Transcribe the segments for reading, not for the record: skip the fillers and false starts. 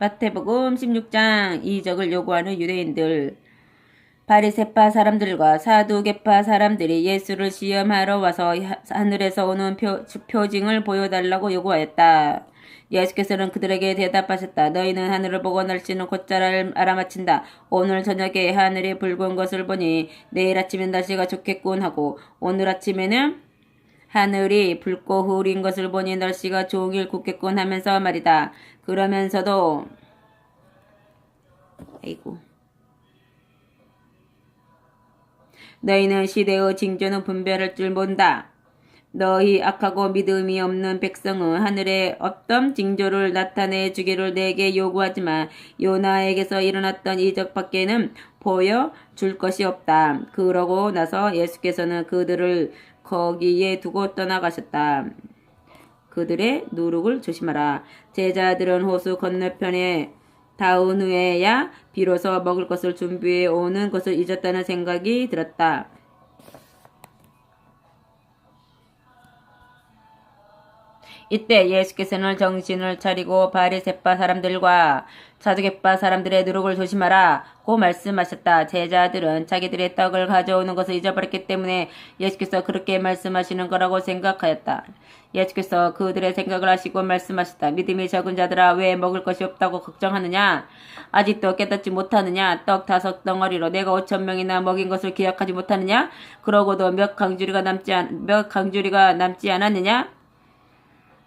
마태복음 16장 이적을 요구하는 유대인들. 바리새파 사람들과 사두개파 사람들이 예수를 시험하러 와서 하늘에서 오는 표징을 보여달라고 요구하였다. 예수께서는 그들에게 대답하셨다. 너희는 하늘을 보고 날씨는 곧잘 알아맞힌다. 오늘 저녁에 하늘이 붉은 것을 보니 내일 아침엔 날씨가 좋겠군 하고, 오늘 아침에는 하늘이 붉고 흐린 것을 보니 날씨가 종일 굳겠군 하면서 말이다. 그러면서도 너희는 시대의 징조는 분별할 줄 모른다. 너희 악하고 믿음이 없는 백성은 하늘의 어떤 징조를 나타내 주기를 내게 요구하지만 요나에게서 일어났던 이적밖에는 보여줄 것이 없다. 그러고 나서 예수께서는 그들을 거기에 두고 떠나가셨다. 그들의 누룩을 조심하라. 제자들은 호수 건너편에 닿은 후에야 비로소 먹을 것을 준비해 오는 것을 잊었다는 생각이 들었다. 이때 예수께서는 정신을 차리고 바리새파 사람들과 사두개파 사람들의 누룩을 조심하라고 말씀하셨다. 제자들은 자기들의 떡을 가져오는 것을 잊어버렸기 때문에 예수께서 그렇게 말씀하시는 거라고 생각하였다. 예수께서 그들의 생각을 아시고 말씀하셨다. 믿음이 적은 자들아, 왜 먹을 것이 없다고 걱정하느냐? 아직도 깨닫지 못하느냐? 떡 5덩어리로 내가 5,000명이나 먹인 것을 기억하지 못하느냐? 그러고도 몇 강주리가 남지 않았느냐?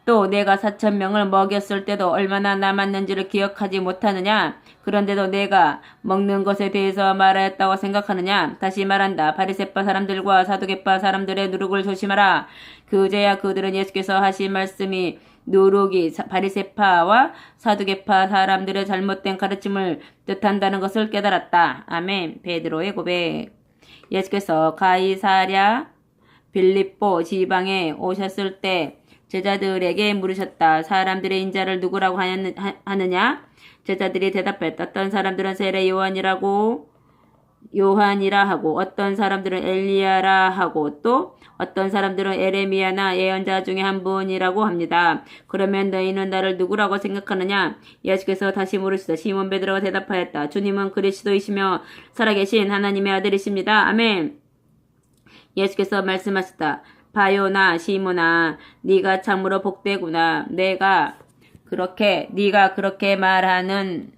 또 내가 4,000명을 먹였을 때도 얼마나 남았는지를 기억하지 못하느냐? 그런데도 내가 먹는 것에 대해서 말하였다고 생각하느냐? 다시 말한다. 바리새파 사람들과 사두개파 사람들의 누룩을 조심하라. 그제야 그들은 예수께서 하신 말씀이 누룩이 바리새파와 사두개파 사람들의 잘못된 가르침을 뜻한다는 것을 깨달았다. 아멘. 베드로의 고백. 예수께서 가이사랴 빌립보 지방에 오셨을 때 제자들에게 물으셨다. 사람들의 인자를 누구라고 하느냐? 제자들이 대답했다. 어떤 사람들은 세례 요한이라 하고, 어떤 사람들은 엘리야라 하고, 또 어떤 사람들은 에레미야나 예언자 중에 한 분이라고 합니다. 그러면 너희는 나를 누구라고 생각하느냐? 예수께서 다시 물으시다. 시몬 베드로가 대답하였다. 주님은 그리스도이시며 살아계신 하나님의 아들이십니다. 아멘. 예수께서 말씀하셨다. 바요나 시몬아, 네가 참으로 복되구나. 네가 그렇게 말하는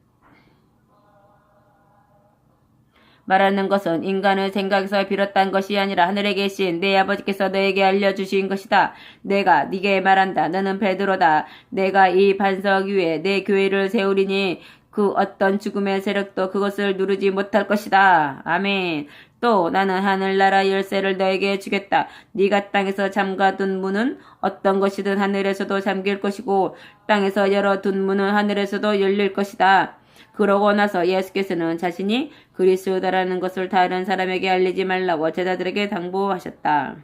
것은 인간의 생각에서 비롯한 것이 아니라 하늘에 계신 내 아버지께서 너에게 알려주신 것이다. 내가 네게 말한다. 너는 베드로다. 내가 이 반석 위에 내 교회를 세우리니 그 어떤 죽음의 세력도 그것을 누르지 못할 것이다. 아멘. 또 나는 하늘나라 열쇠를 너에게 주겠다. 네가 땅에서 잠가둔 문은 어떤 것이든 하늘에서도 잠길 것이고 땅에서 열어둔 문은 하늘에서도 열릴 것이다. 그러고 나서 예수께서는 자신이 그리스도라는 것을 다른 사람에게 알리지 말라고 제자들에게 당부하셨다.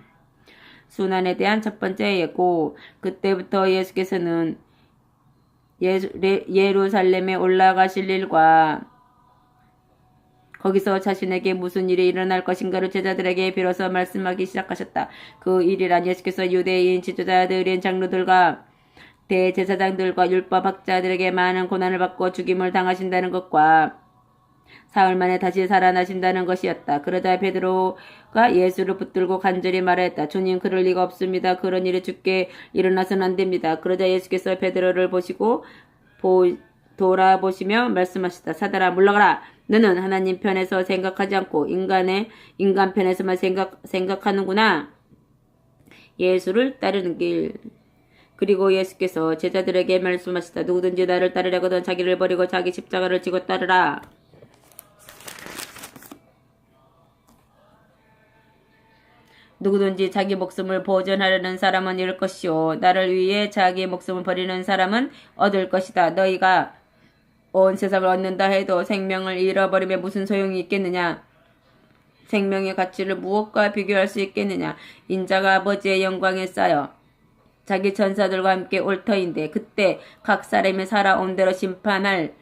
순환에 대한 첫 번째 예고. 그때부터 예수께서는 예루살렘에 올라가실 일과 거기서 자신에게 무슨 일이 일어날 것인가를 제자들에게 비로소 말씀하기 시작하셨다. 그 일이란 예수께서 유대인 지도자들인 장로들과 대제사장들과 율법학자들에게 많은 고난을 받고 죽임을 당하신다는 것과 사흘 만에 다시 살아나신다는 것이었다. 그러자 베드로가 예수를 붙들고 간절히 말하였다. 주님, 그럴 리가 없습니다. 그런 일이 죽게 일어나서는 안 됩니다. 그러자 예수께서 베드로를 보시고 돌아보시며 말씀하셨다. 사단아, 물러가라. 너는 하나님 편에서 생각하지 않고 인간 편에서만 생각하는구나. 예수를 따르는 길. 그리고 예수께서 제자들에게 말씀하시다. 누구든지 나를 따르려거든 자기를 버리고 자기 십자가를 지고 따르라. 누구든지 자기 목숨을 보존하려는 사람은 잃을 것이요 나를 위해 자기 목숨을 버리는 사람은 얻을 것이다. 너희가 온 세상을 얻는다 해도 생명을 잃어버리면 무슨 소용이 있겠느냐? 생명의 가치를 무엇과 비교할 수 있겠느냐? 인자가 아버지의 영광에 쌓여 자기 천사들과 함께 올 터인데 그때 각 사람이 살아온 대로 심판할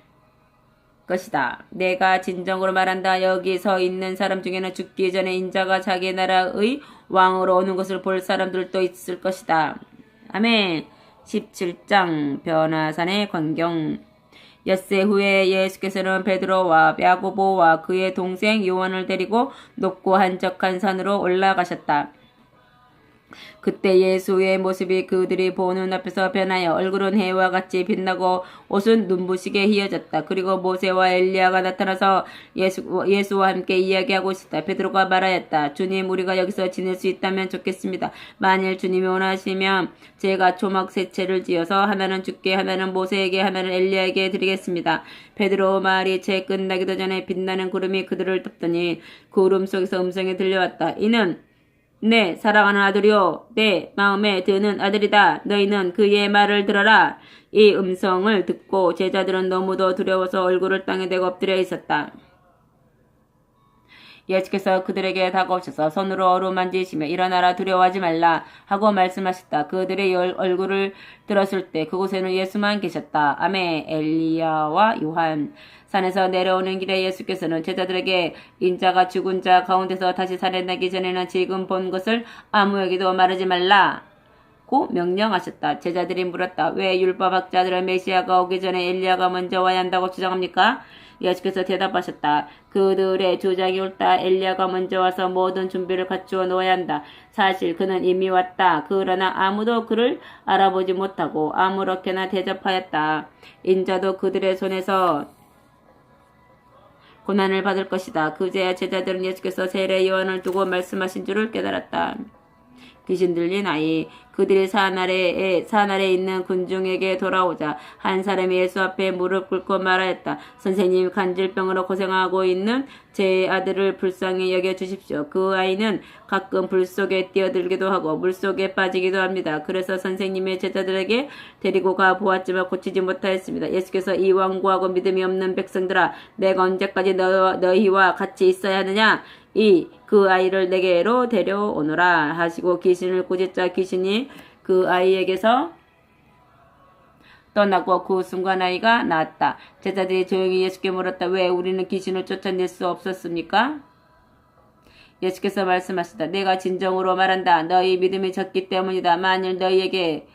것이다. 내가 진정으로 말한다. 여기 서 있는 사람 중에는 죽기 전에 인자가 자기 나라의 왕으로 오는 것을 볼 사람들도 있을 것이다. 아멘. 17장 변화산의 광경. 엿새 후에 예수께서는 베드로와 야고보와 그의 동생 요한을 데리고 높고 한적한 산으로 올라가셨다. 그때 예수의 모습이 그들이 보는 앞에서 변하여 얼굴은 해와 같이 빛나고 옷은 눈부시게 휘어졌다. 그리고 모세와 엘리야가 나타나서 예수와 함께 이야기하고 있었다. 베드로가 말하였다. 주님, 우리가 여기서 지낼 수 있다면 좋겠습니다. 만일 주님이 원하시면 제가 초막 세 채를 지어서 하나는 주께, 하나는 모세에게, 하나는 엘리야에게 드리겠습니다. 베드로 말이 채 끝나기도 전에 빛나는 구름이 그들을 덮더니 구름 속에서 음성이 들려왔다. 이는 내 사랑하는 아들이요 내 마음에 드는 아들이다. 너희는 그의 말을 들어라. 이 음성을 듣고 제자들은 너무도 두려워서 얼굴을 땅에 대고 엎드려 있었다. 예수께서 그들에게 다가오셔서 손으로 어루만지시며 일어나라, 두려워하지 말라 하고 말씀하셨다. 그들의 얼굴을 들었을 때 그곳에는 예수만 계셨다. 아멘. 엘리야와 요한. 산에서 내려오는 길에 예수께서는 제자들에게 인자가 죽은 자 가운데서 다시 살아나기 전에는 지금 본 것을 아무에게도 말하지 말라고 명령하셨다. 제자들이 물었다. 왜 율법학자들은 메시아가 오기 전에 엘리야가 먼저 와야 한다고 주장합니까? 예수께서 대답하셨다. 그들의 주장이 옳다. 엘리야가 먼저 와서 모든 준비를 갖추어 놓아야 한다. 사실 그는 이미 왔다. 그러나 아무도 그를 알아보지 못하고 아무렇게나 대접하였다. 인자도 그들의 손에서 고난을 받을 것이다. 그제야 제자들은 예수께서 세례 요한을 두고 말씀하신 줄을 깨달았다. 귀신 들린 아이. 그들이 산아래에 있는 군중에게 돌아오자 한 사람이 예수 앞에 무릎 꿇고 말하였다. 선생님, 간질병으로 고생하고 있는 제 아들을 불쌍히 여겨주십시오. 그 아이는 가끔 불 속에 뛰어들기도 하고 물속에 빠지기도 합니다. 그래서 선생님의 제자들에게 데리고 가 보았지만 고치지 못하였습니다. 예수께서 이 완고하고 믿음이 없는 백성들아, 내가 언제까지 너희와 같이 있어야 하느냐? 그 아이를 내게로 데려오너라 하시고 귀신을 꾸짖자 귀신이 그 아이에게서 떠나고 그 순간 아이가 나았다. 제자들이 조용히 예수께 물었다. 왜 우리는 귀신을 쫓아낼 수 없었습니까? 예수께서 말씀하시다. 내가 진정으로 말한다. 너희 믿음이 적기 때문이다. 만일 너희에게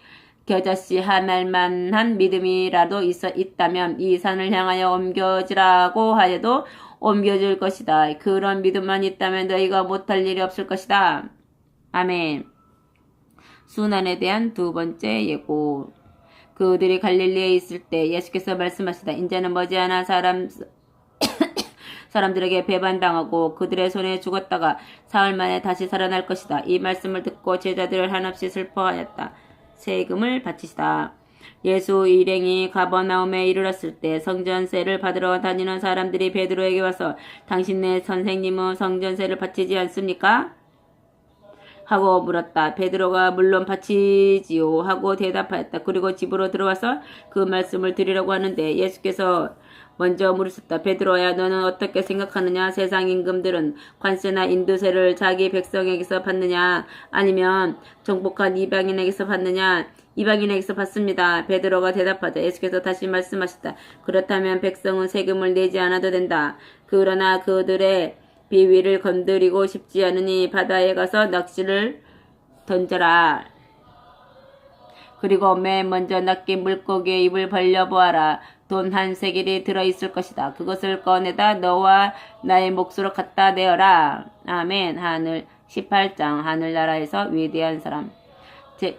겨자씨 하나만한 믿음이라도 있다면 이 산을 향하여 옮겨지라고 하여도 옮겨질 것이다. 그런 믿음만 있다면 너희가 못할 일이 없을 것이다. 아멘. 순환에 대한 두 번째 예고. 그들이 갈릴리에 있을 때 예수께서 말씀하시다. 이제는 머지않아 사람들에게 배반당하고 그들의 손에 죽었다가 사흘 만에 다시 살아날 것이다. 이 말씀을 듣고 제자들을 한없이 슬퍼하였다. 세금을 바치시다. 예수 일행이 가버나움에 이르렀을 때 성전세를 받으러 다니는 사람들이 베드로에게 와서 당신네 선생님은 성전세를 바치지 않습니까? 하고 물었다. 베드로가 물론 바치지요 하고 대답하였다. 그리고 집으로 들어와서 그 말씀을 드리려고 하는데 예수께서 먼저 물으셨다. 베드로야, 너는 어떻게 생각하느냐? 세상 임금들은 관세나 인도세를 자기 백성에게서 받느냐? 아니면 정복한 이방인에게서 받느냐? 이방인에게서 받습니다. 베드로가 대답하자 예수께서 다시 말씀하셨다. 그렇다면 백성은 세금을 내지 않아도 된다. 그러나 그들의 비위를 건드리고 싶지 않으니 바다에 가서 낚시를 던져라. 그리고 맨 먼저 낚인 물고기의 입을 벌려보아라. 돈 한 세겔이 들어있을 것이다. 그것을 꺼내다 너와 나의 몫으로 갖다 내어라. 아멘. 18장 하늘나라에서 위대한 사람.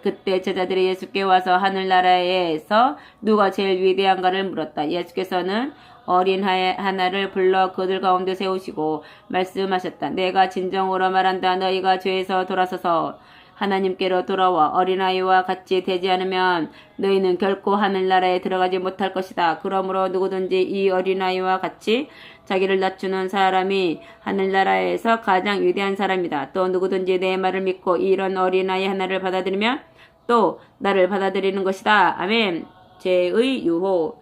그때 제자들이 예수께 와서 하늘나라에서 누가 제일 위대한가를 물었다. 예수께서는 어린 하나를 불러 그들 가운데 세우시고 말씀하셨다. 내가 진정으로 말한다. 너희가 죄에서 돌아서서 하나님께로 돌아와 어린아이와 같이 되지 않으면 너희는 결코 하늘나라에 들어가지 못할 것이다. 그러므로 누구든지 이 어린아이와 같이 자기를 낮추는 사람이 하늘나라에서 가장 위대한 사람이다. 또 누구든지 내 말을 믿고 이런 어린아이 하나를 받아들이면 또 나를 받아들이는 것이다. 아멘. 죄의 유호.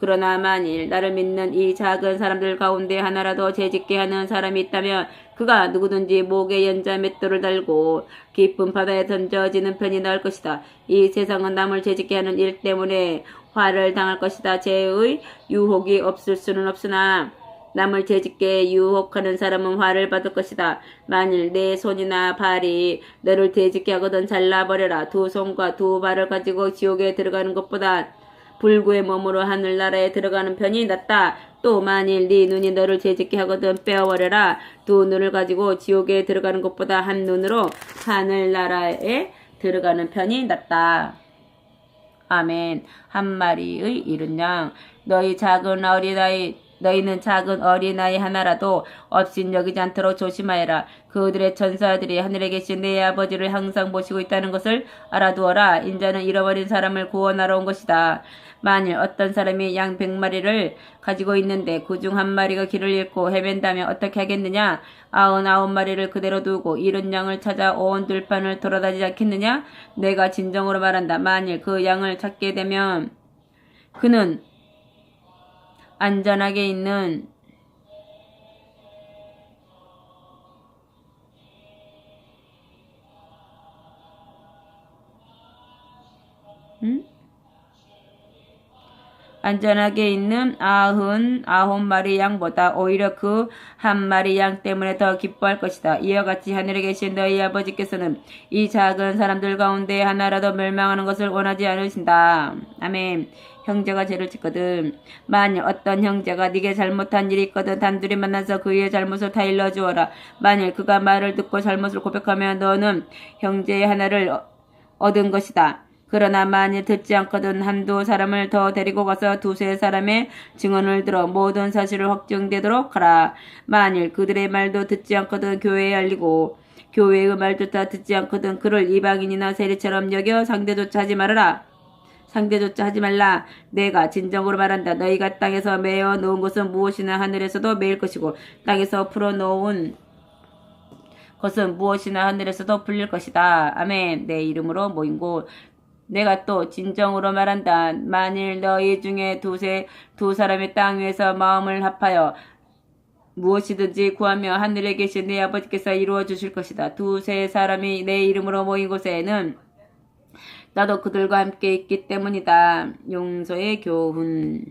그러나 만일 나를 믿는 이 작은 사람들 가운데 하나라도 죄짓게 하는 사람이 있다면 그가 누구든지 목에 연자 맷돌을 달고 깊은 바다에 던져지는 편이 나을 것이다. 이 세상은 남을 죄짓게 하는 일 때문에 화를 당할 것이다. 죄의 유혹이 없을 수는 없으나 남을 죄짓게 유혹하는 사람은 화를 받을 것이다. 만일 내 손이나 발이 너를 죄짓게 하거든 잘라버려라. 두 손과 두 발을 가지고 지옥에 들어가는 것보다 불구의 몸으로 하늘나라에 들어가는 편이 낫다. 또 만일 네 눈이 너를 죄짓게 하거든 빼어버려라. 두 눈을 가지고 지옥에 들어가는 것보다 한 눈으로 하늘나라에 들어가는 편이 낫다. 아멘. 한 마리의 이른 양. 너희는 작은 어린아이 하나라도 없인 여기지 않도록 조심하여라. 그들의 천사들이 하늘에 계신 내 아버지를 항상 보시고 있다는 것을 알아두어라. 인자는 잃어버린 사람을 구원하러 온 것이다. 만일 어떤 사람이 양 100마리를 가지고 있는데 그중 한 마리가 길을 잃고 헤맨다면 어떻게 하겠느냐? 99마리를 그대로 두고 잃은 양을 찾아 온 들판을 돌아다니지 않겠느냐? 내가 진정으로 말한다. 만일 그 양을 찾게 되면 그는 안전하게 있는 안전하게 있는 99마리 양보다 오히려 그 한 마리 양 때문에 더 기뻐할 것이다. 이와 같이 하늘에 계신 너희 아버지께서는 이 작은 사람들 가운데 하나라도 멸망하는 것을 원하지 않으신다. 아멘. 형제가 죄를 짓거든 만일 어떤 형제가 네게 잘못한 일이 있거든 단둘이 만나서 그의 잘못을 다 일러주어라. 만일 그가 말을 듣고 잘못을 고백하면 너는 형제의 하나를 얻은 것이다. 그러나 만일 듣지 않거든 한두 사람을 더 데리고 가서 두세 사람의 증언을 들어 모든 사실을 확정되도록 하라. 만일 그들의 말도 듣지 않거든 교회에 알리고 교회의 말조차 듣지 않거든 그를 이방인이나 세리처럼 여겨 상대조차 하지 말라. 내가 진정으로 말한다. 너희가 땅에서 메어 놓은 것은 무엇이나 하늘에서도 메일 것이고 땅에서 풀어 놓은 것은 무엇이나 하늘에서도 풀릴 것이다. 아멘. 내 이름으로 모인 곳. 내가 또 진정으로 말한다. 만일 너희 중에 두 사람의 땅 위에서 마음을 합하여 무엇이든지 구하며 하늘에 계신 내 아버지께서 이루어 주실 것이다. 두세 사람이 내 이름으로 모인 곳에는 나도 그들과 함께 있기 때문이다. 용서의 교훈.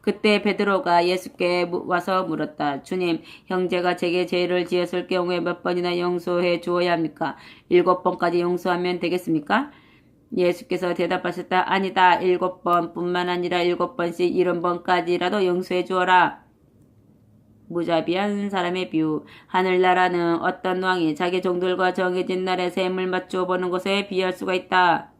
그때 베드로가 예수께 와서 물었다. 주님, 형제가 제게 죄를 지었을 경우에 몇 번이나 용서해 주어야 합니까? 7번까지 용서하면 되겠습니까? 예수께서 대답하셨다. 아니다. 7번뿐만 아니라 7번씩 70번까지라도 용서해 주어라. 무자비한 사람의 비유. 하늘나라는 어떤 왕이 자기 종들과 정해진 날에 셈을 맞추어 보는 것에 비할 수가 있다.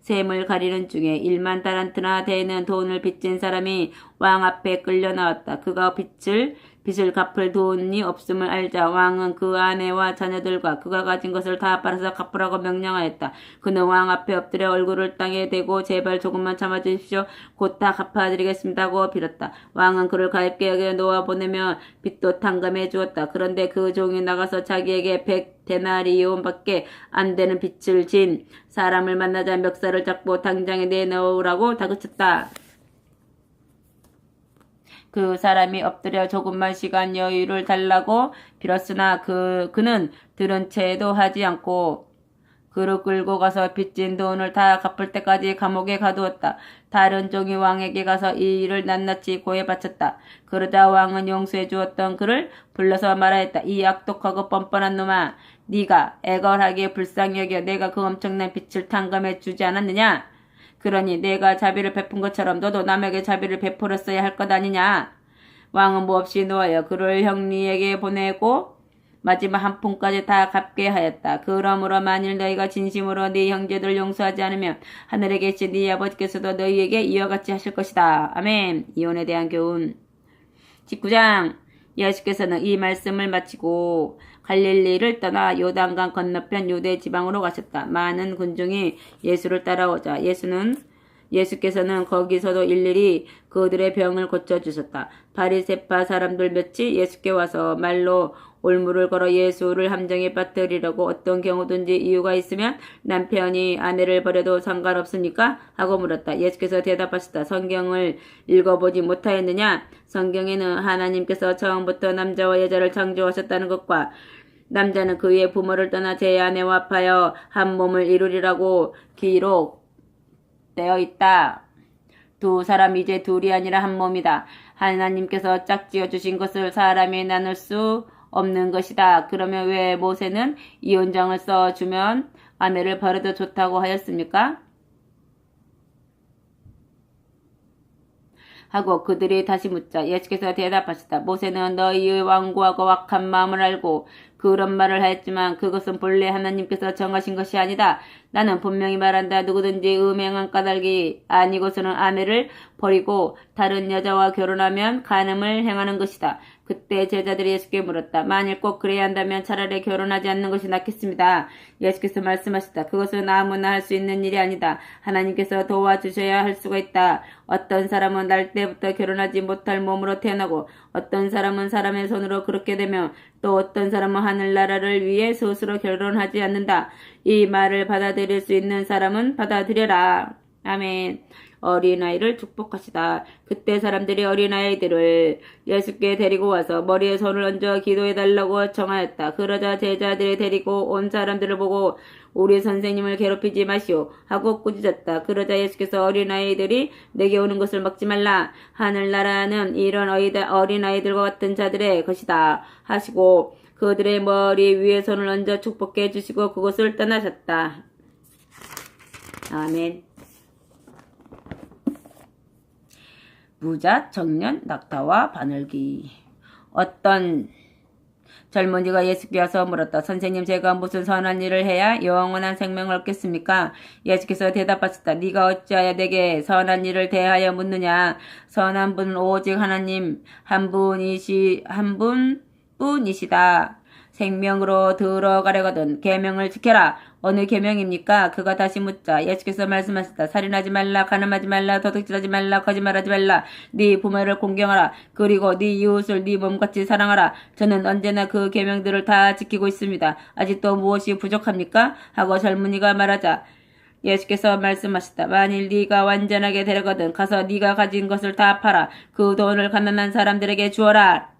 셈을 가리는 중에 1만 달란트나 되는 돈을 빚진 사람이 왕 앞에 끌려 나왔다. 그가 빚을 갚을 돈이 없음을 알자 왕은 그 아내와 자녀들과 그가 가진 것을 다 팔아서 갚으라고 명령하였다. 그는 왕 앞에 엎드려 얼굴을 땅에 대고 제발 조금만 참아주십시오. 곧 다 갚아드리겠습니다고 빌었다. 왕은 그를 가엾게 여겨 놓아 보내며 빚도 탕감해 주었다. 그런데 그 종이 나가서 자기에게 100데나리온밖에 안 되는 빚을 진 사람을 만나자 멱살을 잡고 당장에 내놓으라고 다그쳤다. 그 사람이 엎드려 조금만 시간 여유를 달라고 빌었으나 그는 들은 채도 하지 않고 그를 끌고 가서 빚진 돈을 다 갚을 때까지 감옥에 가두었다. 다른 종이 왕에게 가서 이 일을 낱낱이 고해 바쳤다. 그러자 왕은 용서해 주었던 그를 불러서 말하였다. 이 악독하고 뻔뻔한 놈아, 네가 애걸하게 불쌍히 여겨 내가 그 엄청난 빚을 탕감해 주지 않았느냐? 그러니 내가 자비를 베푼 것처럼 너도 남에게 자비를 베풀었어야 할 것 아니냐? 왕은 몹시 노하여 그를 형리에게 보내고 마지막 한 푼까지 다 갚게 하였다. 그러므로 만일 너희가 진심으로 네 형제들을 용서하지 않으면 하늘에 계신 네 아버지께서도 너희에게 이와 같이 하실 것이다. 아멘. 이혼에 대한 교훈. 19장. 예수께서는 이 말씀을 마치고 갈릴리를 떠나 요단강 건너편 유대 지방으로 가셨다. 많은 군중이 예수를 따라오자 예수께서는 거기서도 일일이 그들의 병을 고쳐주셨다. 바리새파 사람들 몇이 예수께 와서 말로 올무를 걸어 예수를 함정에 빠뜨리려고 어떤 경우든지 이유가 있으면 남편이 아내를 버려도 상관없습니까? 하고 물었다. 예수께서 대답하셨다. 성경을 읽어보지 못하였느냐? 성경에는 하나님께서 처음부터 남자와 여자를 창조하셨다는 것과 남자는 그의 부모를 떠나 제 아내와 합하여 한 몸을 이루리라고 기록되어 있다. 두 사람이 이제 둘이 아니라 한 몸이다. 하나님께서 짝지어 주신 것을 사람이 나눌 수 없는 것이다. 그러면 왜 모세는 이혼장을 써주면 아내를 버려도 좋다고 하였습니까? 하고 그들이 다시 묻자 예수께서 대답하시다. 모세는 너희의 완고하고 악한 마음을 알고 그런 말을 하였지만 그것은 본래 하나님께서 정하신 것이 아니다. 나는 분명히 말한다. 누구든지 음행한 까닭이 아니고서는 아내를 버리고 다른 여자와 결혼하면 간음을 행하는 것이다. 그때 제자들이 예수께 물었다. 만일 꼭 그래야 한다면 차라리 결혼하지 않는 것이 낫겠습니다. 예수께서 말씀하셨다. 그것은 아무나 할 수 있는 일이 아니다. 하나님께서 도와주셔야 할 수가 있다. 어떤 사람은 날 때부터 결혼하지 못할 몸으로 태어나고 어떤 사람은 사람의 손으로 그렇게 되며 또 어떤 사람은 하늘나라를 위해 스스로 결혼하지 않는다. 이 말을 받아들일 수 있는 사람은 받아들여라. 아멘. 어린아이를 축복하시다. 그때 사람들이 어린아이들을 예수께 데리고 와서 머리에 손을 얹어 기도해달라고 청하였다. 그러자 제자들이 데리고 온 사람들을 보고 우리 선생님을 괴롭히지 마시오 하고 꾸짖었다. 그러자 예수께서 어린아이들이 내게 오는 것을 막지 말라. 하늘나라는 이런 어린아이들과 같은 자들의 것이다 하시고 그들의 머리 위에 손을 얹어 축복해 주시고 그곳을 떠나셨다. 아멘. 부자, 청년, 낙타와 바늘기. 어떤 젊은이가 예수께 와서 물었다. 선생님, 제가 무슨 선한 일을 해야 영원한 생명을 얻겠습니까? 예수께서 대답하셨다. 네가 어찌하여 내게 선한 일을 대하여 묻느냐? 선한 분은 오직 하나님 한 분뿐이시다. 생명으로 들어가려거든 계명을 지켜라. 어느 계명입니까? 그가 다시 묻자 예수께서 말씀하셨다. 살인하지 말라, 간음하지 말라, 도둑질하지 말라, 거짓말하지 말라. 네 부모를 공경하라. 그리고 네 이웃을 네 몸같이 사랑하라. 저는 언제나 그 계명들을 다 지키고 있습니다. 아직도 무엇이 부족합니까? 하고 젊은이가 말하자 예수께서 말씀하셨다. 만일 네가 완전하게 되려거든 가서 네가 가진 것을 다 팔아 그 돈을 가난한 사람들에게 주어라.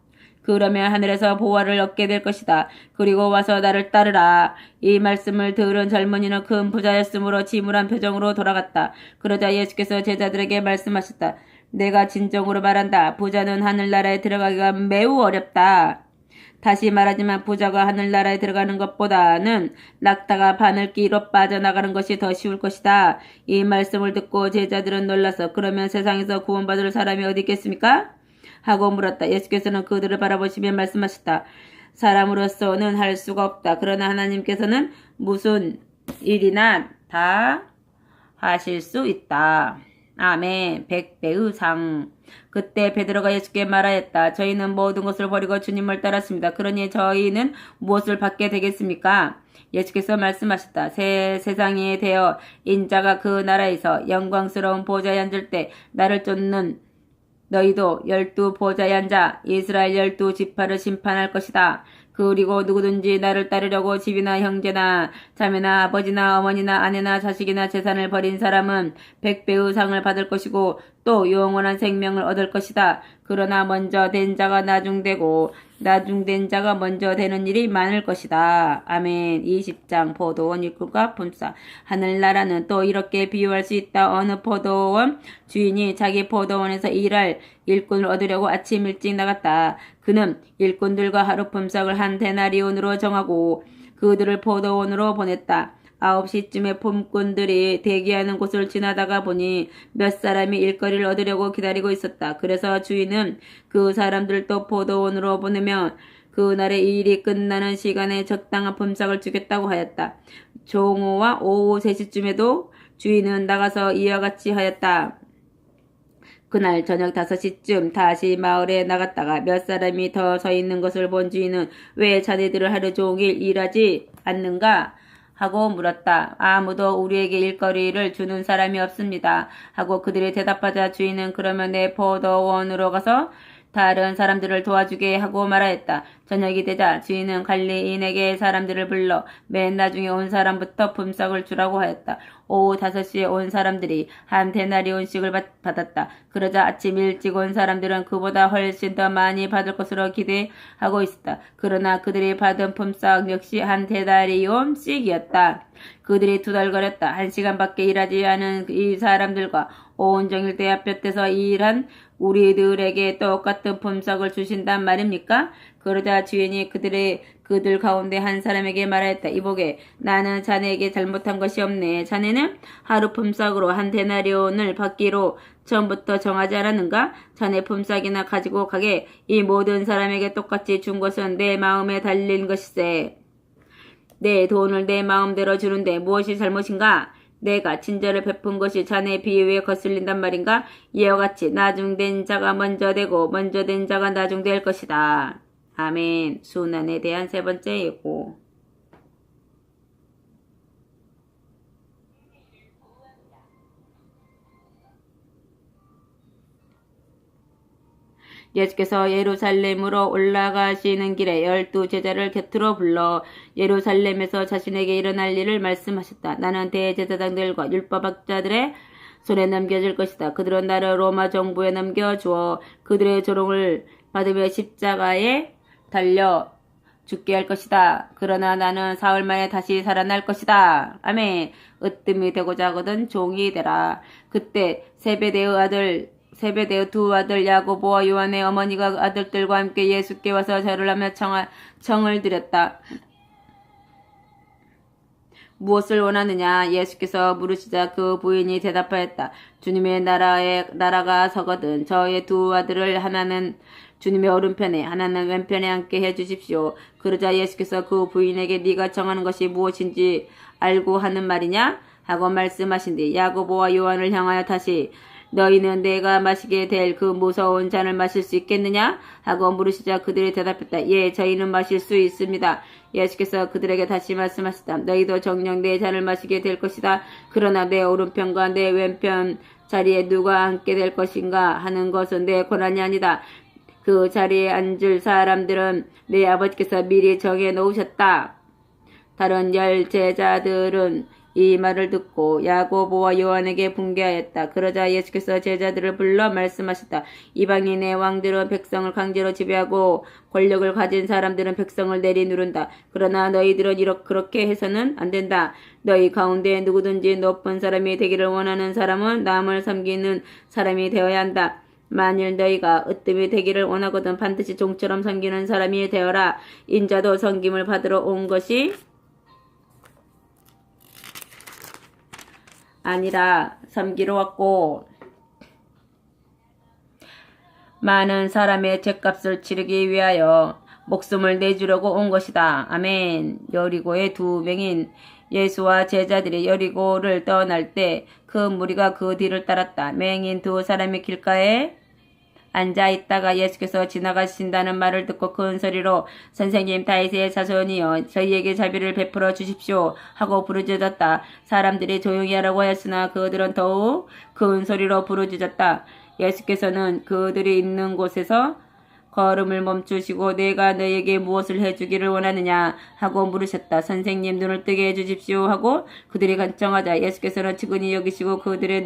그러면 하늘에서 보화를 얻게 될 것이다. 그리고 와서 나를 따르라. 이 말씀을 들은 젊은이는 큰 부자였으므로 침울한 표정으로 돌아갔다. 그러자 예수께서 제자들에게 말씀하셨다. 내가 진정으로 말한다. 부자는 하늘나라에 들어가기가 매우 어렵다. 다시 말하지만 부자가 하늘나라에 들어가는 것보다는 낙타가 바늘기로 빠져나가는 것이 더 쉬울 것이다. 이 말씀을 듣고 제자들은 놀라서 그러면 세상에서 구원받을 사람이 어디 있겠습니까? 하고 물었다. 예수께서는 그들을 바라보시며 말씀하셨다. 사람으로서는 할 수가 없다. 그러나 하나님께서는 무슨 일이나 다 하실 수 있다. 아멘. 100배의 상. 그때 베드로가 예수께 말하였다. 저희는 모든 것을 버리고 주님을 따랐습니다. 그러니 저희는 무엇을 받게 되겠습니까? 예수께서 말씀하셨다. 새 세상이 되어 인자가 그 나라에서 영광스러운 보좌에 앉을 때 나를 쫓는 너희도 12 보좌에 앉아 이스라엘 12지파를 심판할 것이다. 그리고 누구든지 나를 따르려고 집이나 형제나 자매나 아버지나 어머니나 아내나 자식이나 재산을 버린 사람은 100배의 상을 받을 것이고 또 영원한 생명을 얻을 것이다. 그러나 먼저 된 자가 나중되고 나중된 자가 먼저 되는 일이 많을 것이다. 아멘. 20장 포도원 일꾼과 품사. 하늘나라는 또 이렇게 비유할 수 있다. 어느 포도원 주인이 자기 포도원에서 일할 일꾼을 얻으려고 아침 일찍 나갔다. 그는 일꾼들과 하루 품삯을 한 데나리온으로 정하고 그들을 포도원으로 보냈다. 9시쯤에 품꾼들이 대기하는 곳을 지나다가 보니 몇 사람이 일거리를 얻으려고 기다리고 있었다. 그래서 주인은 그 사람들도 포도원으로 보내며 그날의 일이 끝나는 시간에 적당한 품삯을 주겠다고 하였다. 정오와 오후 3시쯤에도 주인은 나가서 이와 같이 하였다. 그날 저녁 5시쯤 다시 마을에 나갔다가 몇 사람이 더 서 있는 것을 본 주인은 왜 자네들을 하루 종일 일하지 않는가? 하고 물었다. 아무도 우리에게 일거리를 주는 사람이 없습니다. 하고 그들이 대답하자 주인은 그러면 내 포도원으로 가서 다른 사람들을 도와주게 하고 말하였다. 저녁이 되자 주인은 관리인에게 사람들을 불러 맨 나중에 온 사람부터 품삯을 주라고 하였다. 오후 5시에 온 사람들이 한 데나리온씩을 받았다. 그러자 아침 일찍 온 사람들은 그보다 훨씬 더 많이 받을 것으로 기대하고 있었다. 그러나 그들이 받은 품삯 역시 한 데나리온씩이었다. 그들이 투덜거렸다. 1시간밖에 일하지 않은 이 사람들과 온종일 내 앞곁에서 일한 우리들에게 똑같은 품삯을 주신단 말입니까? 그러자 주인이 그들 가운데 한 사람에게 말하였다. 이보게, 나는 자네에게 잘못한 것이 없네. 자네는 하루 품삯으로 한 데나리온을 받기로 처음부터 정하지 않았는가? 자네 품삯이나 가지고 가게. 이 모든 사람에게 똑같이 준 것은 내 마음에 달린 것이세. 내 돈을 내 마음대로 주는데 무엇이 잘못인가? 내가 친절을 베푼 것이 자네 비유에 거슬린단 말인가? 이와 같이 나중된 자가 먼저 되고 먼저 된 자가 나중될 것이다. 아멘. 순환에 대한 세 번째 예고. 예수께서 예루살렘으로 올라가시는 길에 12제자를 곁으로 불러 예루살렘에서 자신에게 일어날 일을 말씀하셨다. 나는 대제사장들과 율법학자들의 손에 넘겨질 것이다. 그들은 나를 로마 정부에 넘겨주어 그들의 조롱을 받으며 십자가에 달려 죽게 할 것이다. 그러나 나는 사흘 만에 다시 살아날 것이다. 아멘. 으뜸이 되고자 하거든 종이 되라. 그때 세베대의 두 아들 야고보와 요한의 어머니가 아들들과 함께 예수께 와서 절을 하며 청을 드렸다. 무엇을 원하느냐? 예수께서 물으시자 그 부인이 대답하였다. 주님의 나라가 서거든 저의 두 아들을 하나는 주님의 오른편에 하나는 왼편에 앉게 해주십시오. 그러자 예수께서 그 부인에게 네가 정하는 것이 무엇인지 알고 하는 말이냐? 하고 말씀하신 뒤 야고보와 요한을 향하여 다시 너희는 내가 마시게 될 그 무서운 잔을 마실 수 있겠느냐? 하고 물으시자 그들이 대답했다. 예, 저희는 마실 수 있습니다. 예수께서 그들에게 다시 말씀하시다. 너희도 정녕 내 잔을 마시게 될 것이다. 그러나 내 오른편과 내 왼편 자리에 누가 앉게 될 것인가 하는 것은 내 권한이 아니다. 그 자리에 앉을 사람들은 내 아버지께서 미리 정해 놓으셨다. 다른 10 제자들은 이 말을 듣고 야고보와 요한에게 분개하였다. 그러자 예수께서 제자들을 불러 말씀하셨다. 이방인의 왕들은 백성을 강제로 지배하고 권력을 가진 사람들은 백성을 내리누른다. 그러나 너희들은 그렇게 해서는 안 된다. 너희 가운데 누구든지 높은 사람이 되기를 원하는 사람은 남을 섬기는 사람이 되어야 한다. 만일 너희가 으뜸이 되기를 원하거든 반드시 종처럼 섬기는 사람이 되어라. 인자도 섬김을 받으러 온 것이 아니라 섬기러 왔고 많은 사람의 죗값을 치르기 위하여 목숨을 내주려고 온 것이다. 아멘. 여리고의 두 명인 예수와 제자들이 여리고를 떠날 때 그 무리가 그 뒤를 따랐다. 맹인 두 사람이 길가에 앉아있다가 예수께서 지나가신다는 말을 듣고 큰 소리로 선생님 다윗의 자손이여 저희에게 자비를 베풀어 주십시오 하고 부르짖었다. 사람들이 조용히 하라고 하였으나 그들은 더욱 큰 소리로 부르짖었다. 예수께서는 그들이 있는 곳에서 걸음을 멈추시고 내가 너에게 무엇을 해주기를 원하느냐 하고 물으셨다. 선생님 눈을 뜨게 해주십시오 하고 그들이 간청하자 예수께서는 측은히 여기시고 그들의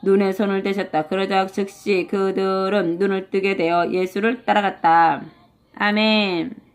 눈에 손을 대셨다. 그러자 즉시 그들은 눈을 뜨게 되어 예수를 따라갔다. 아멘.